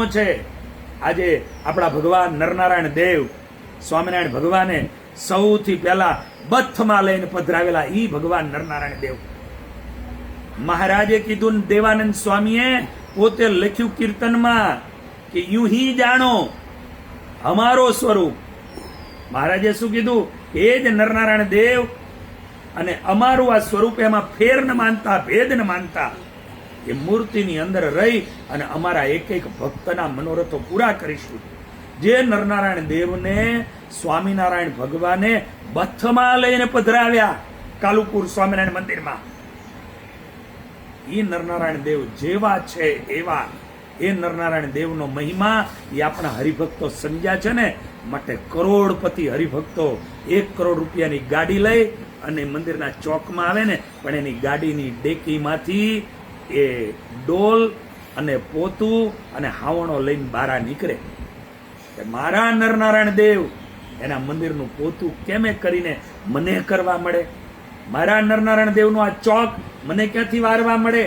જાણો છે આજે આપણા ભગવાન નરનારાયણ દેવ સ્વામિનારાયણ ભગવાને સૌથી પહેલા બથમાં લઈને પધરાવેલા ઈ ભગવાન નરનારાયણ દેવ. મહારાજે કીધું, દેવાનંદ સ્વામીએ પોતે લખ્યું કીર્તનમાં કે યુ હી જાણો અમારો સ્વરૂપ. મહારાજે શું કીધું? એ જ નરનારાયણ દેવ અને અમારું આ સ્વરૂપ, એમાં ફેર ન માનતા, ભેદ ન માનતા, એ મૂર્તિની અંદર રહી અને અમારા એક એક ભક્તના મનોરથો પૂરા કરીશું. જે નરનારાયણ દેવને સ્વામિનારાયણ ભગવાને બથમાં લઈને પધરાવ્યા કાલુપુર સ્વામિનારાયણ મંદિરમાં, એ નરનારાયણ દેવ જેવા છે એવા, એ નરનારાયણ દેવનો મહિમા એ આપણા હરિભક્તો સમજ્યા છે ને, માટે કરોડપતિ હરિભક્તો 1 કરોડ રૂપિયાની ગાડી લઈ અને મંદિરના ચોકમાં આવે ને, પણ એની ગાડીની ડેકીમાંથી એ ડોલ અને પોતું અને હાવણો લઈને બહાર નીકળે કે મારા નરનારાયણ દેવ એના મંદિરનું પોતું કેમે કરીને મને કરવા મળે, મારા નરનારાયણ દેવનો આ ચોક મને ક્યાંથી વારવા મળે,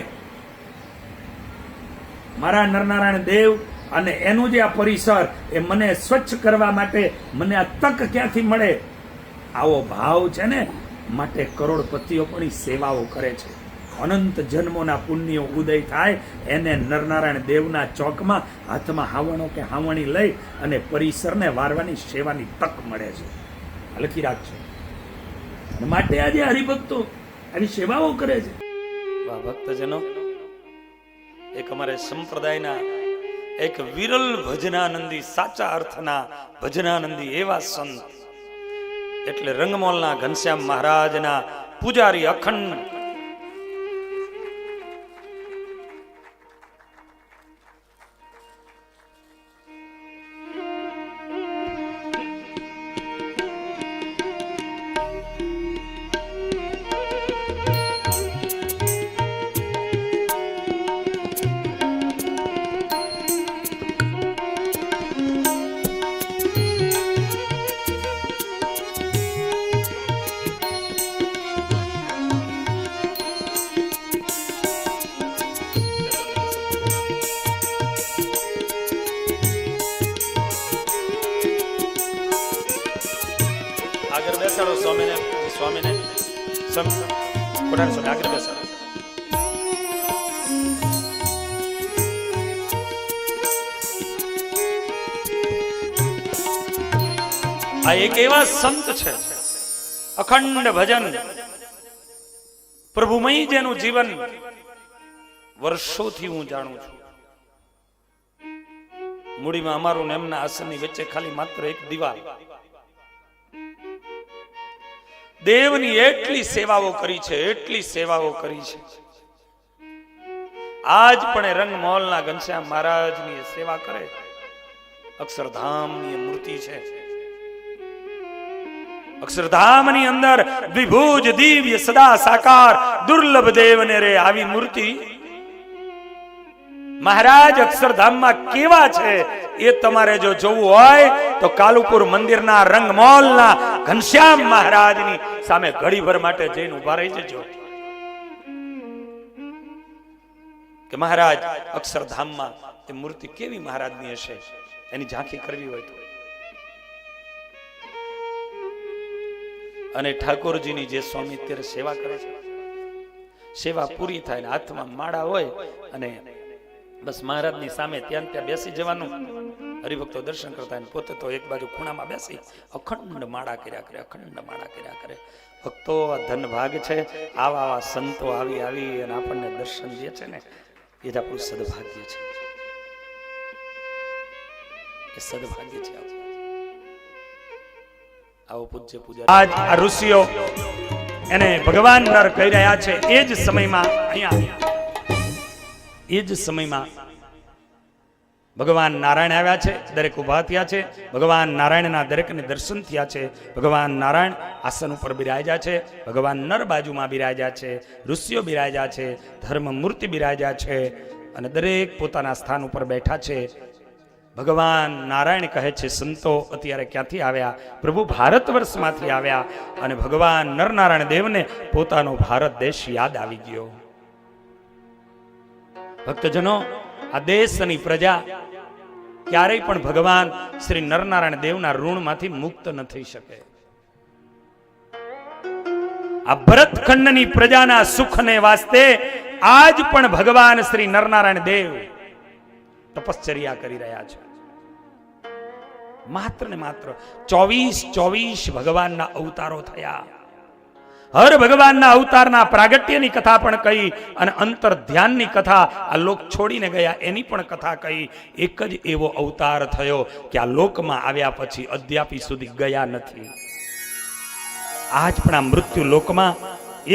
મારા નરનારાયણ દેવ અને એનું જે આ પરિસર એ મને સ્વચ્છ કરવા માટે મને આ તક ક્યાંથી મળે. આવો ભાવ છે ને, માટે કરોડપતિઓ પણ સેવાઓ કરે છે. અનંત જન્મોના પુણ્યો ઉદય થાય એને નરનારાયણ દેવના ચોકમાં હાથમાં હાવણો કે હાવણી લઈ અને પરિસરને વારવાની સેવાની તક મળે છે. લખી રાખજો. માટે આજે હરિભક્તો આવી સેવાઓ કરે છે. ભક્તજનો, એક અમારે સંપ્રદાયના એક વિરલ ભજનાનંદી, સાચા અર્થના ભજનાનંદી એવા સંત એટલે રંગમોલના ઘનશ્યામ મહારાજના પૂજારી અખંડ આગળ બેસાડો સ્વામીને આગળ બેસાડો. આ એક એવા સંત છે, અખંડ ભજન પ્રભુમય જેનું જીવન વર્ષોથી હું જાણું છું. મૂડીમાં અમારું ને એમના આસનની વચ્ચે ખાલી માત્ર એક દીવાલ. દેવની એટલી સેવાઓ કરી છે, એટલી સેવાઓ કરી છે. આજ પણ રંગમોલના ઘનશ્યામ મહારાજની સેવા કરે. અક્ષરધામની મૂર્તિ છે. અક્ષરધામની અંદર દ્વિભુજ દિવ્ય સદા સાકાર દુર્લભ દેવને રે આવી મૂર્તિ. મહારાજ અક્ષરધામમાં કેવા છે એ તમારે જો જોવું હોય તો કાલુપુર મંદિરના રંગમોલના ઘનશ્યામ મહારાજની સામે ઘડીભર માટે જઈને ઉભા રહી જજો કે મહારાજ અક્ષરધામમાં એ મૂર્તિ કેવી મહારાજની હશે, એની ઝાંખી કરવી હોય તો. અને ઠાકોરજીની જે સ્વામી અત્યારે સેવા કરે છે, સેવા પૂરી થાય ને હાથમાં માળા હોય અને બસ મહારાજની સામે ત્યાં ત્યાં બેસી જવાનું. હરિભક્તો દર્શન કરતા હોય, પોતે તો એક બાજુ ખૂણામાં બેસી અખંડ માળા કર્યા કરે, અખંડ માળા કર્યા કરે. ભક્તો આ ધન ભાગ છે. આવા આવા સંતો આવી આવી અને આપણને દર્શન દે છે ને, એ જ આપણું સદભાગ્ય છે. એ સદભાગ્ય છે. આવો પૂજ્ય પૂજા આજ આ ઋષિઓ એને ભગવાન નર કહી રહ્યા છે. એ જ સમયમાં અહીંયા એ જ સમયમાં ભગવાન નારાયણ આવ્યા છે. દરેક ઉભા થયા છે. ભગવાન નારાયણના દરેકને દર્શન થયા છે. ભગવાન નારાયણ આસન ઉપર બિરાજ્યા છે. ભગવાન નર બાજુમાં બિરાજ્યા છે. ઋષિઓ બિરાજ્યા છે. ધર્મ મૂર્તિ બિરાજ્યા છે અને દરેક પોતાના સ્થાન ઉપર બેઠા છે. ભગવાન નારાયણ કહે છે, સંતો અત્યારે ક્યાંથી આવ્યા? પ્રભુ ભારત વર્ષમાંથી આવ્યા. અને ભગવાન નરનારાયણ દેવને પોતાનો ભારત દેશ યાદ આવી ગયો. ભક્તજનો, આ દેશની પ્રજા ક્યારેય પણ ભગવાન શ્રી નરનારાયણ દેવના ઋણમાંથી મુક્ત ન થઈ શકે. આ ભરતખંડની પ્રજાના સુખને વાસ્તે આજ પણ ભગવાન શ્રી નરનારાયણ દેવ તપશ્ચર્યા કરી રહ્યા છે. માત્ર ને માત્ર 24 ભગવાનના અવતારો થયા. હર ભગવાનના અવતારના પ્રાગટ્યની કથા પણ કહી અને અંતર ધ્યાનની કથા, આ લોક છોડીને ગયા એની પણ કથા કહી. એક જ એવો અવતાર થયો કે આ લોકમાં આવ્યા પછી અદ્યાપી સુધી ગયા નથી. આજ પણ આ મૃત્યુ લોકમાં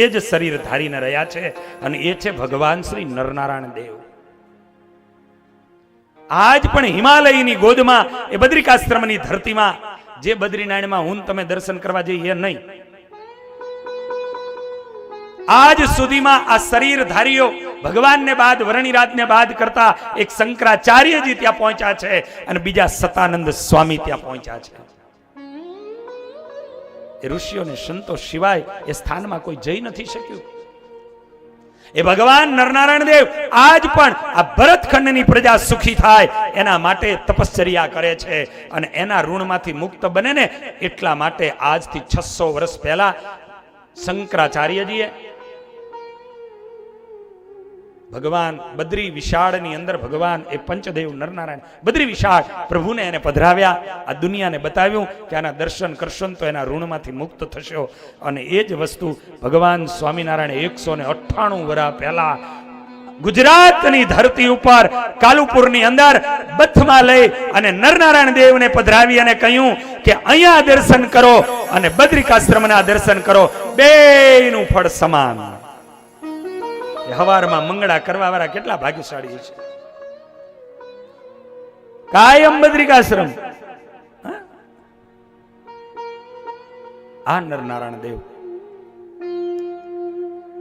એ જ શરીર ધારીને રહ્યા છે અને એ છે ભગવાન શ્રી નરનારાયણ દેવ. આજ પણ હિમાલયની ગોદમાં એ બદ્રિકાશ્રમની ધરતીમાં, જે બદ્રીનારાયણમાં હું તમે દર્શન કરવા જઈએ નહીં, આજ સુધીમાં આ શરીરધારીઓ ભગવાનને બાદ, વરણીરાજને બાદ કરતા એક શંકરાચાર્યજી ત્યાં પહોંચ્યા છે અને બીજા સતાનંદ સ્વામી ત્યાં પહોંચ્યા છે. એ ઋષિઓને સંતો સિવાય એ સ્થાનમાં કોઈ જઈ નથી શક્યું. એ ભગવાન નરનારાયણ દેવ આજ પણ આ ભરતખંડની પ્રજા સુખી થાય એના માટે તપશ્ચર્યા કરે છે અને એના ઋણમાંથી મુક્ત બને ને એટલા માટે આજથી 600 વર્ષ પહેલા શંકરાચાર્યજીએ ભગવાન બદ્રી વિશાળની અંદર ભગવાન એ પંચદેવ નરનારાયણ બદ્રી વિશાળ પ્રભુને એને પધરાવ્યા, આ દુનિયાને બતાવ્યું કે આના દર્શન કરશો તો એના ઋણમાંથી મુક્ત થશો. અને એ જ વસ્તુ ભગવાન સ્વામિનારાયણ 198 વર્ષ પહેલા ગુજરાતની ધરતી ઉપર કાલુપુરની અંદર બથમાં લઈ અને નરનારાયણ દેવને પધરાવી અને કહ્યું કે અહીંયા દર્શન કરો અને બદ્રિકાશ્રમના દર્શન કરો, બેયનું ફળ સમાન. હવારમાં મંગળા કરવા વાળા કેટલા ભાગ્યશાળી છે. કાયમ બદ્રિકાશ્રમ. આ નરનારાયણ દેવ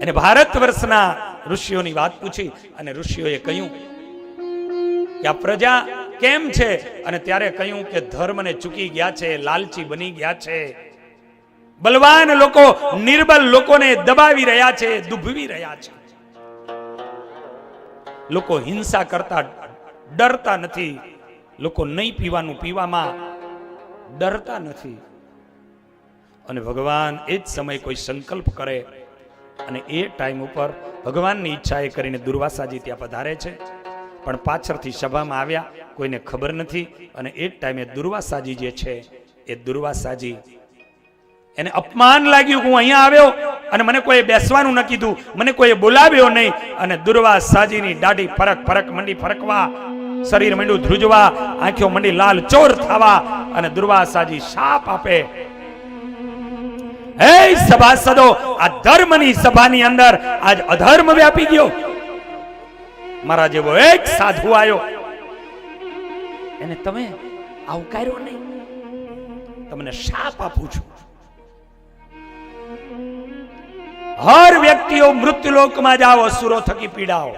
એને ભારત વર્ષના ઋષિઓની વાત પૂછી અને ઋષિઓએ કહ્યું કે આ પ્રજા કેમ છે, અને ત્યારે કહ્યું કે ધર્મને ચૂકી ગયા છે, લાલચી બની ગયા છે, બલવાન લોકો નિર્બલ લોકોને દબાવી રહ્યા છે, દુભવી રહ્યા છે. લોકો હિંસા કરતા ડરતા નથી, લોકો નહીં પીવાનું પીવામાં ડરતા નથી. અને ભગવાન એ જ સમય કોઈ સંકલ્પ કરે અને એ ટાઈમ ઉપર ભગવાનની ઈચ્છા એ કરીને દુર્વાસાજી ત્યાં પધારે છે, પણ પાછળથી સભામાં આવ્યા, કોઈને ખબર નથી. અને એ જ ટાઈમે દુર્વાસાજી જે છે એ દુર્વાસાજી એને અપમાન લાગ્યું કે હું અહીંયા આવ્યો અને મને કોઈ બેસવાનું ન કીધું, મને કોઈ બોલાવ્યો નહીં. અને દુર્વાસાજીની દાઢી ફરક મંડી ફરકવા, શરીર મંડ્યું ધ્રુજવા, આંખો મંડી લાલ ચોર થવા અને દુર્વાસાજી શાપ આપે. હે સભાસદો, આ ધર્મની સભાની અંદર આજ અધર્મ વ્યાપી ગયો. મારા જેવો એક સાધુ આવ્યો, એને તમે આવકાર્યો નહીં, તમને શાપ આપું છું. હર વ્યક્તિઓ મૃત્યુલોકમાં જાઓ, અસુરો થકી પીડાઓ.